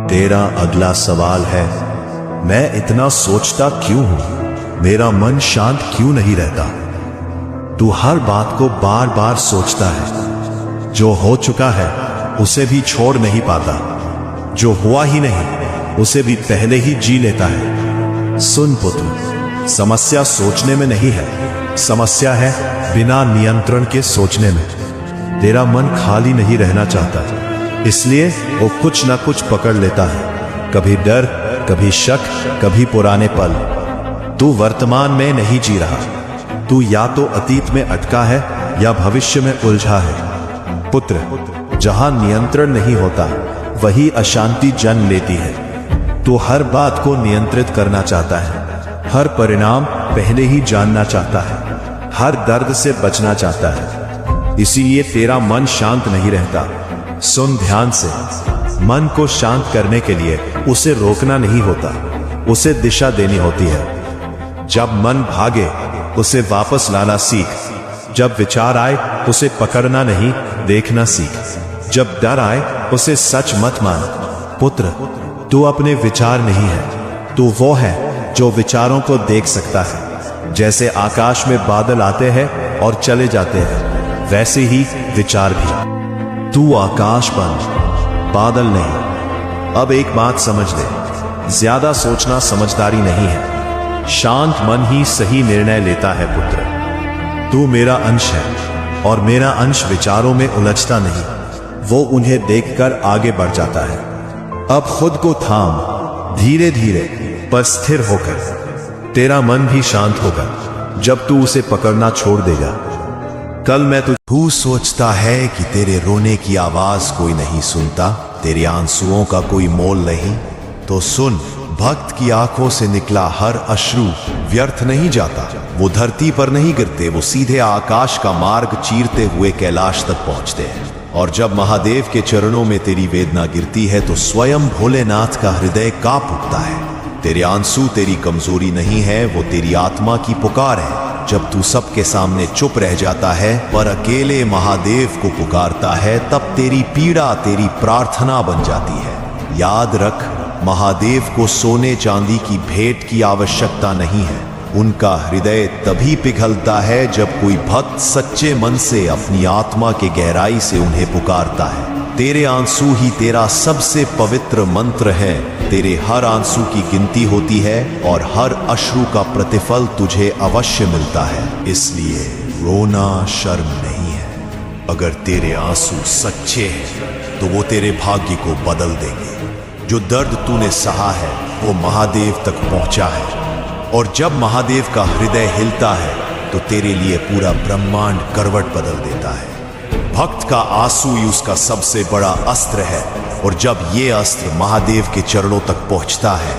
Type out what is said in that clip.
तेरा अगला सवाल है, मैं इतना सोचता क्यों हूं? मेरा मन शांत क्यों नहीं रहता? तू हर बात को बार बार सोचता है। जो हो चुका है उसे भी छोड़ नहीं पाता, जो हुआ ही नहीं उसे भी पहले ही जी लेता है। सुन पुत्र, समस्या सोचने में नहीं है, समस्या है बिना नियंत्रण के सोचने में। तेरा मन खाली नहीं रहना चाहता, इसलिए वो कुछ ना कुछ पकड़ लेता है। कभी डर, कभी शक, कभी पुराने पल। तू वर्तमान में नहीं जी रहा, तू या तो अतीत में अटका है या भविष्य में उलझा है। पुत्र, जहां नियंत्रण नहीं होता वही अशांति जन्म लेती है। तू हर बात को नियंत्रित करना चाहता है, हर परिणाम पहले ही जानना चाहता है, हर दर्द से बचना चाहता है। इसीलिए तेरा मन शांत नहीं रहता। सुन ध्यान से, मन को शांत करने के लिए उसे रोकना नहीं होता, उसे दिशा देनी होती है। जब मन भागे उसे वापस लाना सीख। जब विचार आए उसे पकड़ना नहीं, देखना सीख। जब डर आए उसे सच मत मान। पुत्र, तू अपने विचार नहीं है, तू वो है जो विचारों को देख सकता है। जैसे आकाश में बादल आते हैं और चले जाते हैं, वैसे ही विचार भी। तू आकाश बन, बादल नहीं। अब एक बात समझ ले, ज्यादा सोचना समझदारी नहीं है। शांत मन ही सही निर्णय लेता है। पुत्र, तू मेरा अंश है और मेरा अंश विचारों में उलझता नहीं, वो उन्हें देखकर आगे बढ़ जाता है। अब खुद को थाम, धीरे धीरे पर स्थिर होकर। तेरा मन भी शांत होगा जब तू उसे पकड़ना छोड़ देगा। कल मैं तू सोचता है कि तेरे रोने की आवाज कोई नहीं सुनता, तेरे आंसुओं का कोई मोल नहीं, तो सुन, भक्त की आंखों से निकला हर अश्रु व्यर्थ नहीं जाता। वो धरती पर नहीं गिरते, वो सीधे आकाश का मार्ग चीरते हुए कैलाश तक पहुंचते हैं। और जब महादेव के चरणों में तेरी वेदना गिरती है तो स्वयं भोलेनाथ का हृदय कांप उठता है। तेरे आंसू तेरी कमजोरी नहीं है, वो तेरी आत्मा की पुकार है। जब तू सबके सामने चुप रह जाता है पर अकेले महादेव को पुकारता है, तब तेरी पीड़ा तेरी प्रार्थना बन जाती है। याद रख, महादेव को सोने चांदी की भेंट की आवश्यकता नहीं है। उनका हृदय तभी पिघलता है जब कोई भक्त सच्चे मन से अपनी आत्मा के गहराई से उन्हें पुकारता है। तेरे आंसू ही तेरा सबसे पवित्र मंत्र है। तेरे हर आंसू की गिनती होती है और हर अश्रु का प्रतिफल तुझे अवश्य मिलता है। इसलिए रोना शर्म नहीं है। अगर तेरे आंसू सच्चे हैं तो वो तेरे भाग्य को बदल देंगे। जो दर्द तूने सहा है वो महादेव तक पहुंचा है, और जब महादेव का हृदय हिलता है तो तेरे लिए पूरा ब्रह्मांड करवट बदल देता है। भक्त का आंसू ही उसका सबसे बड़ा अस्त्र है, और जब ये अस्त्र महादेव के चरणों तक पहुंचता है